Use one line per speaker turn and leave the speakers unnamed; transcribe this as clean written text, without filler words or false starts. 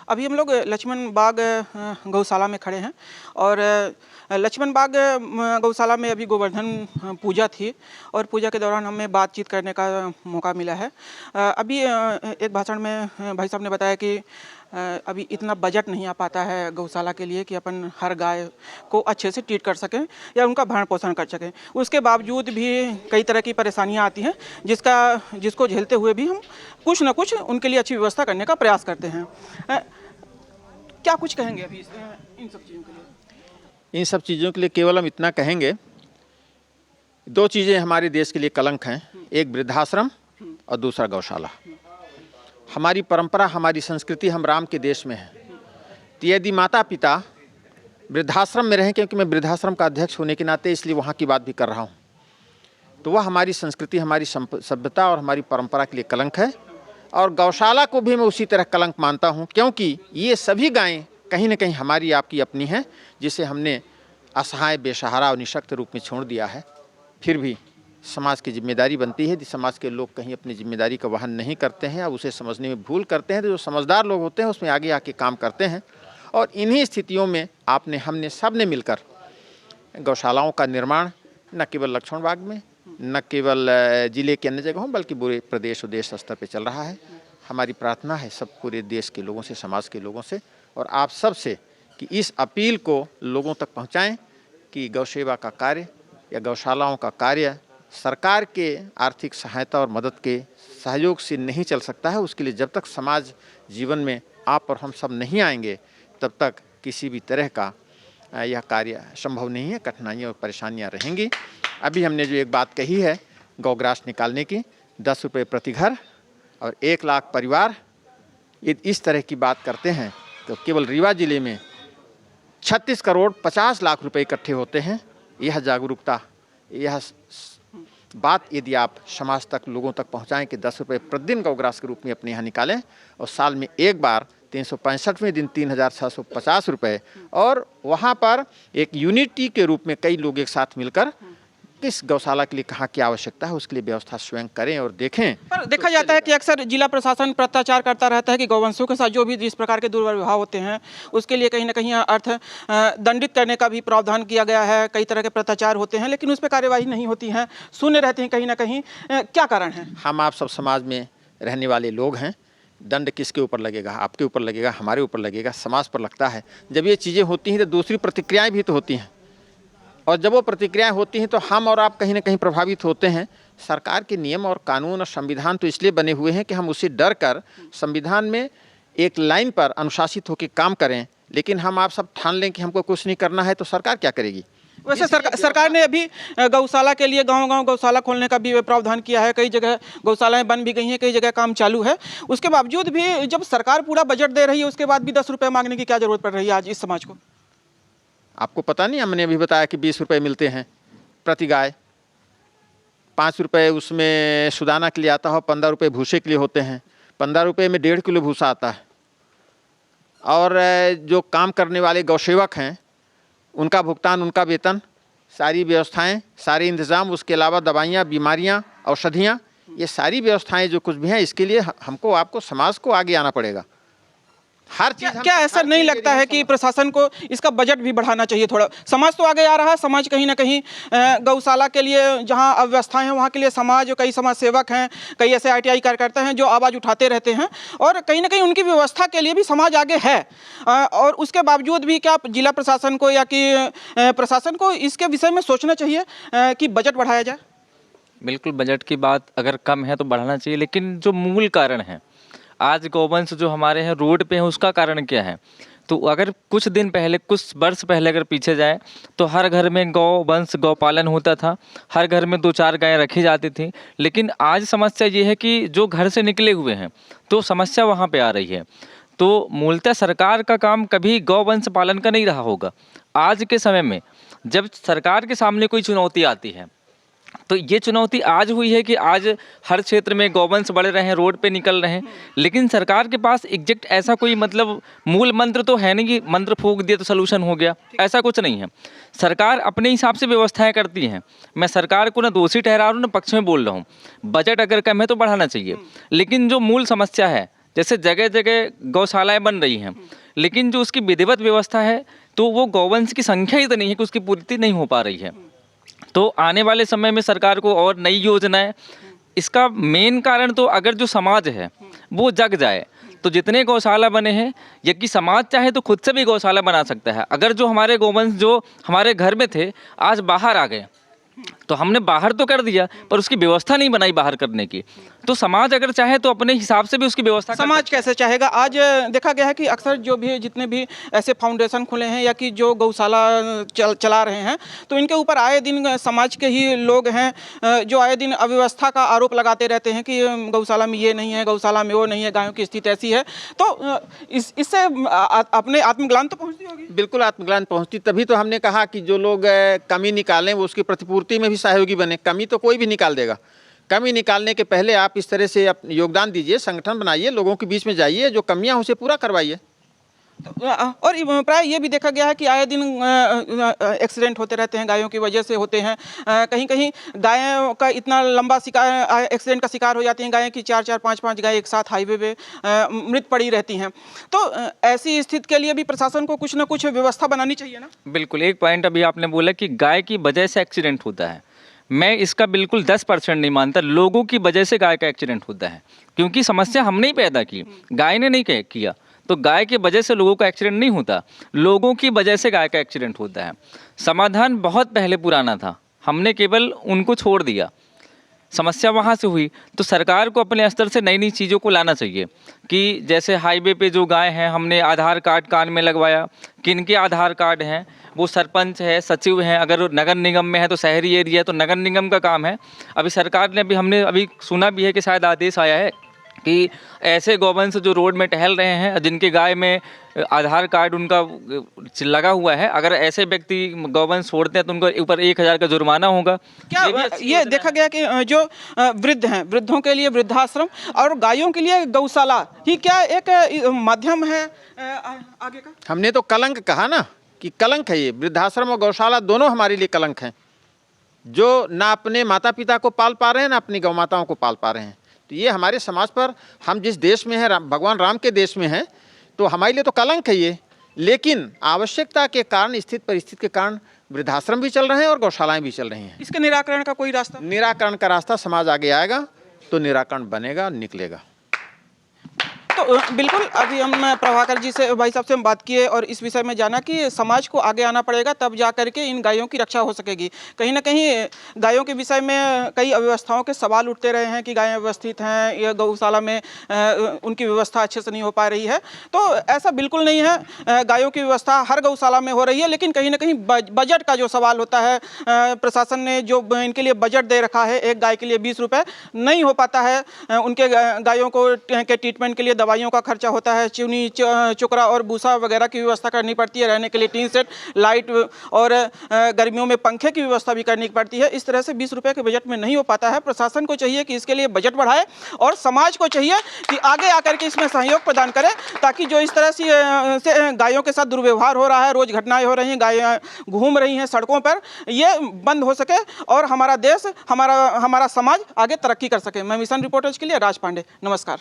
अभी हम लोग लक्ष्मण बाग गौशाला में खड़े हैं और लक्ष्मण बाग गौशाला में अभी गोवर्धन पूजा थी और पूजा के दौरान हमें बातचीत करने का मौका मिला है। अभी एक भाषण में भाई साहब ने बताया कि अभी इतना बजट नहीं आ पाता है गौशाला के लिए कि अपन हर गाय को अच्छे से ट्रीट कर सकें या उनका भरण पोषण कर सकें। उसके बावजूद भी कई तरह की परेशानियां आती हैं जिसको झेलते हुए भी हम कुछ न कुछ उनके लिए अच्छी व्यवस्था करने का प्रयास करते हैं। क्या कुछ कहेंगे अभी इन सब चीज़ों के लिए?
इन सब चीज़ों के लिए केवल हम इतना कहेंगे, दो चीज़ें हमारे देश के लिए कलंक हैं, एक वृद्धाश्रम और दूसरा गौशाला। हमारी परंपरा, हमारी संस्कृति, हम राम के देश में हैं, तो यदि माता पिता वृद्धाश्रम में रहें, क्योंकि मैं वृद्धाश्रम का अध्यक्ष होने के नाते इसलिए वहाँ की बात भी कर रहा हूँ, तो वह हमारी संस्कृति, हमारी सभ्यता और हमारी परंपरा के लिए कलंक है। और गौशाला को भी मैं उसी तरह कलंक मानता हूँ, क्योंकि ये सभी गायें कहीं न कहीं हमारी आपकी अपनी हैं, जिसे हमने असहाय, बेसहारा और निशक्त रूप में छोड़ दिया है। फिर भी समाज की जिम्मेदारी बनती है, यदि समाज के लोग कहीं अपनी जिम्मेदारी का वहन नहीं करते हैं, अब उसे समझने में भूल करते हैं, तो जो समझदार लोग होते हैं उसमें आगे आके काम करते हैं। और इन्हीं स्थितियों में हमने सब ने मिलकर गौशालाओं का निर्माण न केवल लक्ष्मण बाग में, न केवल जिले के अन्य जगहों, बल्कि पूरे प्रदेश और देश स्तर पर चल रहा है। हमारी प्रार्थना है सब पूरे देश के लोगों से, समाज के लोगों से और आप सब से कि इस अपील को लोगों तक पहुंचाएं कि गौ सेवा का कार्य या गौशालाओं का कार्य सरकार के आर्थिक सहायता और मदद के सहयोग से नहीं चल सकता है। उसके लिए जब तक समाज जीवन में आप और हम सब नहीं आएंगे, तब तक किसी भी तरह का यह कार्य संभव नहीं है। कठिनाइयाँ और परेशानियाँ रहेंगी। अभी हमने जो एक बात कही है गौग्रास निकालने की, 10 रुपये प्रति घर और 1 लाख परिवार, इस तरह की बात करते हैं तो केवल रीवा जिले में 36 करोड़ 50 लाख रुपए इकट्ठे होते हैं। यह जागरूकता, यह बात यदि आप समाज तक, लोगों तक पहुंचाएं कि 10 रुपये प्रतिदिन गौग्रास के रूप में अपने यहाँ निकालें और साल में एक बार 365वें दिन 3650 रुपये, और वहाँ पर एक यूनिटी के रूप में कई लोग एक साथ मिलकर किस गौशाला के लिए कहाँ की आवश्यकता है उसके लिए व्यवस्था स्वयं करें और देखें।
पर देखा जाता है कि अक्सर जिला प्रशासन प्रत्याचार करता रहता है कि गौवंशों के साथ जो भी जिस प्रकार के दुर्व्यवहार होते हैं उसके लिए कहीं ना कहीं अर्थ दंडित करने का भी प्रावधान किया गया है। कई तरह के प्रत्याचार होते हैं लेकिन उस पर कार्यवाही नहीं होती है, शून्य रहते हैं कहीं ना कहीं। क्या कारण है?
हम आप सब समाज में रहने वाले लोग हैं। दंड किसके ऊपर लगेगा? आपके ऊपर लगेगा, हमारे ऊपर लगेगा, समाज पर लगता है। जब ये चीज़ें होती हैं तो दूसरी प्रतिक्रियाएँ भी तो होती हैं, और जब वो प्रतिक्रियाएं होती हैं तो हम और आप कहीं ना कहीं प्रभावित होते हैं। सरकार के नियम और कानून और संविधान तो इसलिए बने हुए हैं कि हम उससे डर कर संविधान में एक लाइन पर अनुशासित होकर काम करें, लेकिन हम आप सब ठान लें कि हमको कुछ नहीं करना है तो सरकार क्या करेगी?
वैसे सरकार ने अभी गौशाला के लिए गांव-गांव गौशाला खोलने का भी प्रावधान किया है। कई जगह गौशालाएं बन भी गई हैं, कई जगह काम चालू है। उसके बावजूद भी जब सरकार पूरा बजट दे रही है उसके बाद भी 10 रुपये मांगने की क्या जरूरत पड़ रही है आज इस समाज को?
आपको पता नहीं, हमने अभी बताया कि 20 रुपये मिलते हैं प्रति गाय, 5 रुपये उसमें सुदाना के लिए आता हो, 15 रुपये भूसे के लिए होते हैं, 15 रुपये में 1.5 किलो भूसा आता है। और जो काम करने वाले गौसेवक हैं उनका भुगतान, उनका वेतन, सारी व्यवस्थाएं, सारे इंतज़ाम, उसके अलावा दवाइयाँ, बीमारियाँ, औषधियाँ, ये सारी व्यवस्थाएं जो कुछ भी हैं, इसके लिए हमको, आपको, समाज को आगे आना पड़ेगा। हर चीज़
क्या ऐसा नहीं लगता है कि प्रशासन को इसका बजट भी बढ़ाना चाहिए थोड़ा? समाज तो आगे आ रहा है, समाज कहीं ना कहीं गौशाला के लिए जहां अव्यवस्थाएं हैं वहां के लिए समाज, कई समाज सेवक हैं, कई ऐसे ITI कार्यकर्ता हैं जो आवाज़ उठाते रहते हैं और कहीं ना कहीं उनकी व्यवस्था के लिए भी समाज आगे है। और उसके बावजूद भी क्या जिला प्रशासन को या कि प्रशासन को इसके विषय में सोचना चाहिए कि बजट बढ़ाया जाए?
बिल्कुल, बजट की बात अगर कम है तो बढ़ाना चाहिए, लेकिन जो मूल कारण है आज गौवंश जो हमारे यहाँ रोड पे है उसका कारण क्या है? तो अगर कुछ दिन पहले, कुछ वर्ष पहले अगर पीछे जाए तो हर घर में गौवंश, गौपालन होता था, हर घर में 2-4 गायें रखी जाती थी। लेकिन आज समस्या ये है कि जो घर से निकले हुए हैं तो समस्या वहाँ पे आ रही है। तो मूलतः सरकार का काम कभी गौवंश पालन का नहीं रहा होगा। आज के समय में जब सरकार के सामने कोई चुनौती आती है तो ये चुनौती आज हुई है कि आज हर क्षेत्र में गौवंश बढ़ रहे हैं, रोड पे निकल रहे हैं, लेकिन सरकार के पास एग्जैक्ट ऐसा कोई मतलब मूल मंत्र तो है नहीं कि मंत्र फूंक दिया तो सलूशन हो गया, ऐसा कुछ नहीं है। सरकार अपने हिसाब से व्यवस्थाएं करती हैं। मैं सरकार को ना दोषी ठहरा रहा हूँ ना पक्ष में बोल रहा हूँ। बजट अगर कम है तो बढ़ाना चाहिए, लेकिन जो मूल समस्या है जैसे जगह जगह गौशालाएं बन रही हैं, लेकिन जो उसकी विधिवत व्यवस्था है तो वो गौवंश की संख्या ही तो नहीं है कि उसकी पूर्ति नहीं हो पा रही है। तो आने वाले समय में सरकार को और नई योजनाएं, इसका मेन कारण तो अगर जो समाज है वो जग जाए तो जितने गौशाला बने हैं, यदि समाज चाहे तो खुद से भी गौशाला बना सकता है। अगर जो हमारे गौवंश जो हमारे घर में थे आज बाहर आ गए तो हमने बाहर तो कर दिया पर उसकी व्यवस्था नहीं बनाई बाहर करने की, तो समाज अगर चाहे तो अपने हिसाब से भी उसकी व्यवस्था कर
समाज कैसे चाहेगा? आज देखा गया है कि अक्सर जो भी जितने भी ऐसे फाउंडेशन खुले हैं या कि जो गौशाला चला रहे हैं, तो इनके ऊपर आए दिन समाज के ही लोग हैं जो आए दिन अव्यवस्था का आरोप लगाते रहते हैं कि गौशाला में ये नहीं है, गौशाला में वो नहीं है, गायों की स्थिति ऐसी है। तो इससे अपने आत्मग्लानि तो पहुँचती होगी।
बिल्कुल आत्मग्लानि पहुंचती, तभी तो हमने कहा कि जो लोग कमी निकालें वो उसकी प्रतिपूर्ति में भी सहयोगी बने। कमी तो कोई भी निकाल देगा, कमी निकालने के पहले आप इस तरह से योगदान दीजिए, संगठन बनाइए, लोगों के बीच में जाइए, जो कमियां उसे पूरा करवाइए।
और प्राय ये भी देखा गया है कि आए दिन एक्सीडेंट होते रहते हैं, गायों की वजह से होते हैं। कहीं कहीं गायों का इतना लंबा शिकार एक्सीडेंट का शिकार हो जाती हैं गायें कि 4-4, 5-5 गाय एक साथ हाईवे पे मृत पड़ी रहती हैं। तो ऐसी स्थिति के लिए भी प्रशासन को कुछ ना कुछ व्यवस्था बनानी चाहिए ना।
बिल्कुल, एक पॉइंट अभी आपने बोला कि गाय की वजह से एक्सीडेंट होता है, मैं इसका बिल्कुल 10% नहीं मानता। लोगों की वजह से गाय का एक्सीडेंट होता है, क्योंकि समस्या हमने ही पैदा की, गाय ने नहीं किया। तो गाय की वजह से लोगों का एक्सीडेंट नहीं होता, लोगों की वजह से गाय का एक्सीडेंट होता है। समाधान बहुत पहले पुराना था, हमने केवल उनको छोड़ दिया, समस्या वहाँ से हुई। तो सरकार को अपने स्तर से नई नई चीज़ों को लाना चाहिए कि जैसे हाईवे पे जो गाय हैं, हमने आधार कार्ड कान में लगवाया, किनके आधार कार्ड हैं, वो सरपंच है, सचिव हैं, अगर नगर निगम में है तो शहरी एरिया है तो नगर निगम का काम है। अभी सरकार ने हमने अभी सुना भी है कि शायद आदेश आया है कि ऐसे गौवंश जो रोड में टहल रहे हैं, जिनके गाय में आधार कार्ड उनका लगा हुआ है, अगर ऐसे व्यक्ति गौवंश छोड़ते हैं तो उनके ऊपर 1000 का जुर्माना होगा।
क्या ये देखा गया कि जो वृद्ध हैं, वृद्धों के लिए वृद्धाश्रम और गायों के लिए गौशाला ही क्या एक माध्यम है आगे का?
हमने तो कलंक कहा ना कि कलंक है ये, वृद्धाश्रम और गौशाला दोनों हमारे लिए कलंक हैं, जो ना अपने माता पिता को पाल पा रहे हैं ना अपनी गौ माताओं को पाल पा रहे हैं। तो ये हमारे समाज पर, हम जिस देश में हैं, भगवान राम के देश में हैं, तो हमारे लिए तो कलंक है ये। लेकिन आवश्यकता के कारण, स्थिति परिस्थिति के कारण वृद्धाश्रम भी चल रहे हैं और गौशालाएं भी चल रही हैं।
इसके निराकरण का कोई रास्ता?
निराकरण का रास्ता समाज आगे आएगा तो निराकरण बनेगा, निकलेगा।
तो बिल्कुल, अभी हम प्रभाकर जी से, भाई साहब से हम बात किए और इस विषय में जाना कि समाज को आगे आना पड़ेगा, तब जा करके इन गायों की रक्षा हो सकेगी। कहीं ना कहीं गायों के विषय में कई अव्यवस्थाओं के सवाल उठते रहे हैं कि गायें व्यवस्थित हैं या गौशाला में उनकी व्यवस्था अच्छे से नहीं हो पा रही है। तो ऐसा बिल्कुल नहीं है, गायों की व्यवस्था हर गौशाला में हो रही है, लेकिन कहीं ना कहीं बजट का जो सवाल होता है, प्रशासन ने जो इनके लिए बजट दे रखा है, एक गाय के लिए 20 रुपये नहीं हो पाता है। उनके गायों को के ट्रीटमेंट के लिए दवाइयों का खर्चा होता है, चूनी चुकरा और भूसा वगैरह की व्यवस्था करनी पड़ती है, रहने के लिए टीन सेट, लाइट और गर्मियों में पंखे की व्यवस्था भी करनी पड़ती है। इस तरह से 20 रुपये के बजट में नहीं हो पाता है। प्रशासन को चाहिए कि इसके लिए बजट बढ़ाए और समाज को चाहिए कि आगे आकर के इसमें सहयोग प्रदान करे, ताकि जो इस तरह से गायों के साथ दुर्व्यवहार हो रहा है, रोज घटनाएं हो रही हैं, गायें घूम रही हैं सड़कों पर, ये बंद हो सके और हमारा देश, हमारा समाज आगे तरक्की कर सके। मैं मिशन रिपोर्टर्स के लिए राज पांडे, नमस्कार।